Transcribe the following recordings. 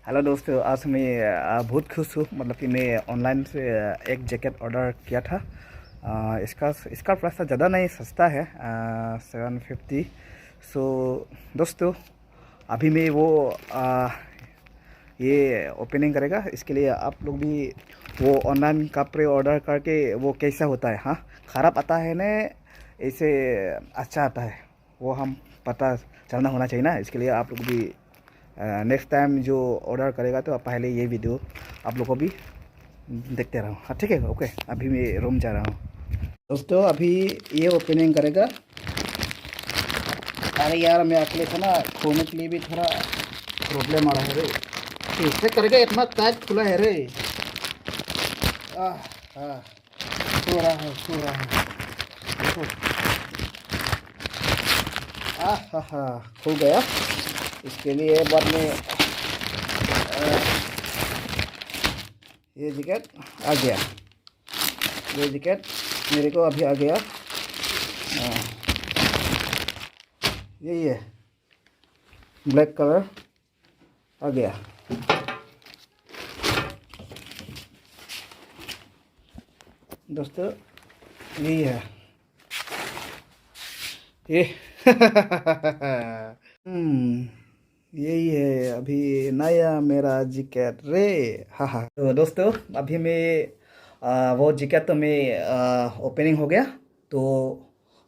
Hello दोस्तों, आज मैं बहुत खुश हूँ। मतलब कि मैं ऑनलाइन से एक जैकेट ऑर्डर किया था। इसका इसका प्राइस ज़्यादा नहीं, सस्ता है, 750। सो दोस्तों, अभी मैं वो ये ओपनिंग करेगा। इसके लिए आप लोग भी वो ऑनलाइन कपड़े ऑर्डर करके वो कैसा होता है, हाँ, ख़राब आता है ना, ऐसे अच्छा आता है, वो हम पता चलना होना चाहिए ना। इसके लिए आप लोग भी नेक्स्ट टाइम जो ऑर्डर करेगा तो पहले ये वीडियो आप लोग को भी देखते रहो। हाँ ठीक है, ओके। अभी मैं रूम जा रहा हूँ। दोस्तों, अभी ये ओपनिंग करेगा। अरे यार, मैं अकेले था ना, खोलने के लिए भी थोड़ा प्रॉब्लम आ रहा है रे। कैसे करेगा, इतना टाइट खुला है रे। हाँ, सो रहा है, सो रहा है। देखो, हाँ हाँ, खुल गया। इसके लिए बाद में ये जैकेट आ गया। ये जैकेट मेरे को अभी आ गया। यही है, ब्लैक कलर आ गया। दोस्तों, यही है ये। यही है अभी नया मेरा जैकेट रे। हाँ हाँ, तो दोस्तों, अभी मैं वो जैकेट तो मैं ओपनिंग हो गया। तो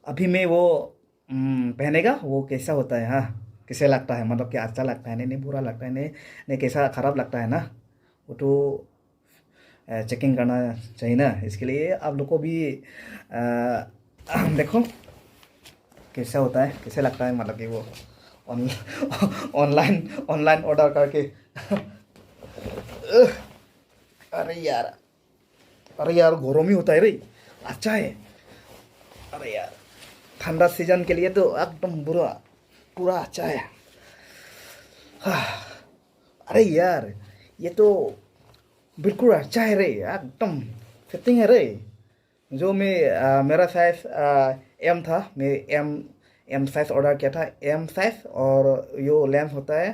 अभी मैं वो पहनेगा, वो कैसा होता है, हाँ, कैसे लगता है, मतलब कि अच्छा लगता है नहीं, नहीं बुरा लगता है नहीं, नहीं कैसा ख़राब लगता है ना, वो तो चेकिंग करना चाहिए ना। इसके लिए आप लोग को भी देखो कैसा होता है, कैसे लगता है, मतलब कि वो ऑनलाइन ऑनलाइन ऑर्डर करके। अरे यार, अरे यार, गरम ही होता है रे, अच्छा है। अरे यार, ठंडा सीजन के लिए तो एकदम बुरा, पूरा अच्छा है। अरे यार, ये तो बिल्कुल अच्छा है रे, एकदम फिटिंग है रे। जो मैं मेरा साइज एम था, मैं एम एम साइज ऑर्डर किया था, एम साइज। और यो लेंथ होता है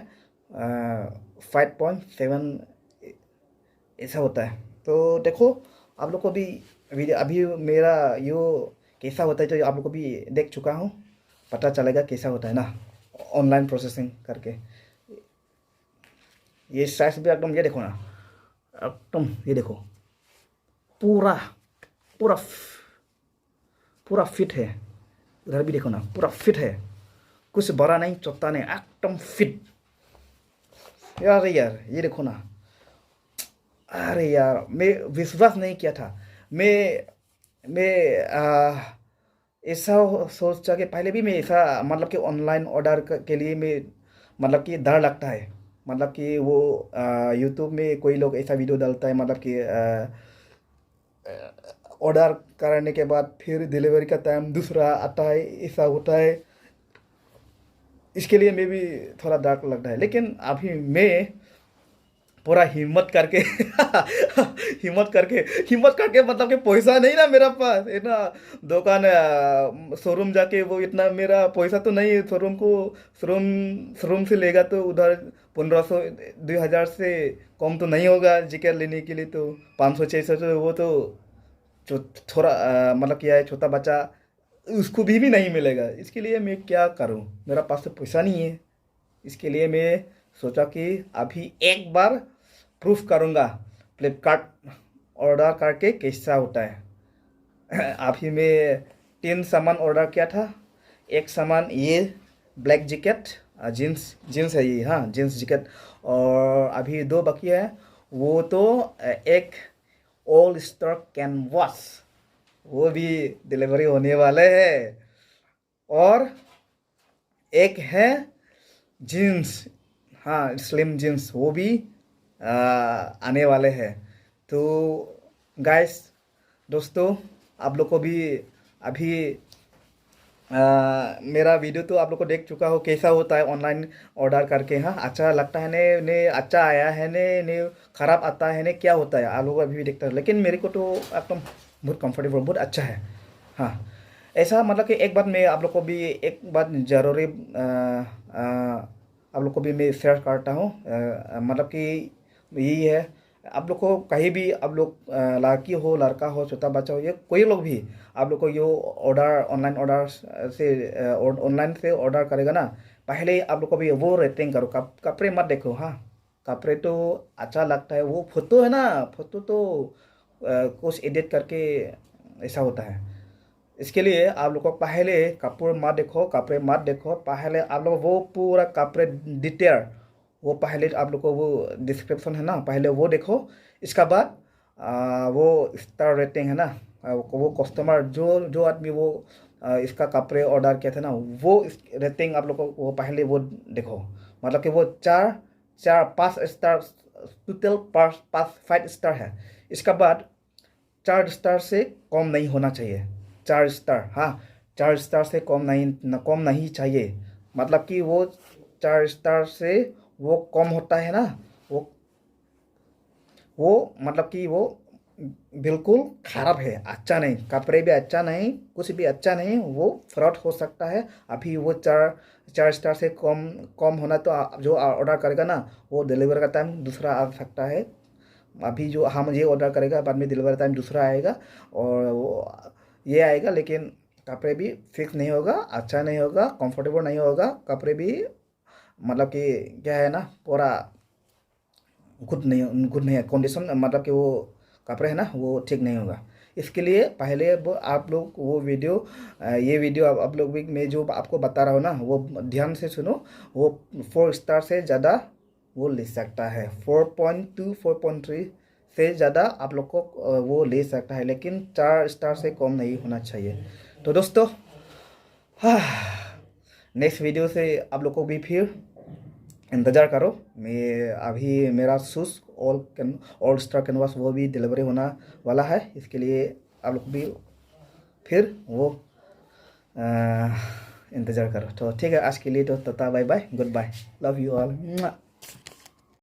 5.7, ऐसा होता है। तो देखो, आप लोग को भी वीडियो अभी मेरा यो कैसा होता है तो आप लोग को भी देख चुका हूँ, पता चलेगा कैसा होता है ना, ऑनलाइन प्रोसेसिंग करके। ये साइज भी एकदम, ये देखो ना, एकदम ये देखो, पूरा पूरा पूरा फिट है। उधर भी देखो ना, पूरा फिट है, कुछ बड़ा नहीं, छोटा नहीं, एकदम फिट। यार यार, ये देखो ना। अरे यार, मैं विश्वास नहीं किया था। मैं ऐसा सोचा कि पहले भी मैं ऐसा, मतलब कि ऑनलाइन ऑर्डर के लिए मैं, मतलब कि डर लगता है। मतलब कि वो यूट्यूब में कोई लोग ऐसा वीडियो डालता है, मतलब कि ऑर्डर करने के बाद फिर डिलीवरी का टाइम दूसरा आता है, ऐसा होता है। इसके लिए मैं भी थोड़ा डर लगता है, लेकिन अभी मैं पूरा हिम्मत करके हिम्मत करके, मतलब कि पैसा नहीं ना मेरा पास है ना। दुकान शोरूम जाके वो इतना मेरा पैसा तो नहीं है। शोरूम शोरूम से लेगा तो उधर 1500 2000 से कम तो नहीं होगा जिक्र लेने के लिए। तो 500 600 तो वो तो जो थोड़ा मतलब क्या है, छोटा बच्चा, उसको भी नहीं मिलेगा। इसके लिए मैं क्या करूं, मेरा पास तो पैसा नहीं है। इसके लिए मैं सोचा कि अभी एक बार प्रूफ करूँगा, फ्लिपकार्ट ऑर्डर करके कैसा होता है। अभी मैं 3 सामान ऑर्डर किया था। एक सामान ये ब्लैक जैकेट, जीन्स जीन्स है ये, हाँ, जीन्स जैकेट। और अभी 2 बाकी है। वो तो एक ऑल स्टार कैनवास, वो भी डिलीवरी होने वाले हैं। और एक है जीन्स, हाँ, स्लिम जीन्स, वो भी आने वाले हैं। तो गाइस, दोस्तों, आप लोग को भी अभी मेरा वीडियो तो आप लोग को देख चुका हो कैसा होता है ऑनलाइन ऑर्डर करके। हाँ, अच्छा लगता है ने ने अच्छा आया है ने ख़राब आता है ने, क्या होता है आप लोग अभी भी देखते हैं। लेकिन मेरे को तो एकदम बहुत कंफर्टेबल, बहुत अच्छा है। हाँ, ऐसा मतलब कि एक बात मैं आप लोग को भी एक बात ज़रूरी आप लोग को भी मैं शेयर करता हूँ। मतलब कि यही है, आप लोग को कहीं भी आप लोग लड़की हो लड़का हो छोटा बच्चा हो या कोई लोग भी आप लोग को यो ऑर्डर ऑनलाइन ऑर्डर से ऑनलाइन से ऑर्डर करेगा ना, पहले आप लोग को भी वो रेटिंग करो, कपड़े मत देखो। हाँ, कपड़े तो अच्छा लगता है, वो फोटो है ना, फोटो तो कुछ एडिट करके ऐसा होता है। इसके लिए आप लोग को पहले कपड़े मत देखो, कपड़े मत देखो, पहले आप लोग वो पूरा कपड़े डिटेल वो पहले आप लोग को वो डिस्क्रिप्शन है ना, पहले वो देखो। इसका बाद वो स्टार रेटिंग है ना, वो कस्टमर जो जो आदमी वो इसका कपड़े ऑर्डर किया था ना, वो रेटिंग आप लोग को वो पहले वो देखो। मतलब कि वो चार चार 5 स्टार, टोटल 5 स्टार है। इसका बाद 4 स्टार से कम नहीं होना चाहिए। 4 स्टार, हाँ, 4 स्टार से कम नहीं चाहिए। मतलब कि वो 4 स्टार से वो कम होता है ना, वो मतलब कि वो बिल्कुल खराब है, अच्छा नहीं, कपड़े भी अच्छा नहीं, कुछ भी अच्छा नहीं, वो फ्रॉड हो सकता है। अभी वो 4 4 स्टार से कम कम होना, तो जो ऑर्डर करेगा ना, वो डिलीवर का टाइम दूसरा आ सकता है। अभी जो हम ये ऑर्डर करेगा, बाद में डिलीवरी टाइम दूसरा आएगा और वो ये आएगा, लेकिन कपड़े भी फिक्स नहीं होगा, अच्छा नहीं होगा, कंफर्टेबल नहीं होगा कपड़े भी। मतलब कि क्या है ना, पूरा गुड नहीं है कंडीशन, मतलब कि वो कपड़े है ना वो ठीक नहीं होगा। इसके लिए पहले वो आप लोग वो वीडियो ये वीडियो आप लोग भी मैं जो आपको बता रहा हूँ ना, वो ध्यान से सुनो। वो 4 स्टार से ज़्यादा वो ले सकता है, 4.2 4.3 से ज़्यादा आप लोग को वो ले सकता है, लेकिन 4 स्टार से कम नहीं होना चाहिए। तो दोस्तों, नेक्स्ट वीडियो से आप लोग को भी फिर इंतज़ार करो। मैं अभी मेरा शूज़ ऑल स्टार कैनवास वो भी डिलीवरी होना वाला है। इसके लिए आप लोग भी फिर वो इंतज़ार करो। तो ठीक है, आज के लिए तो ta-ta bye bye, goodbye, love you all.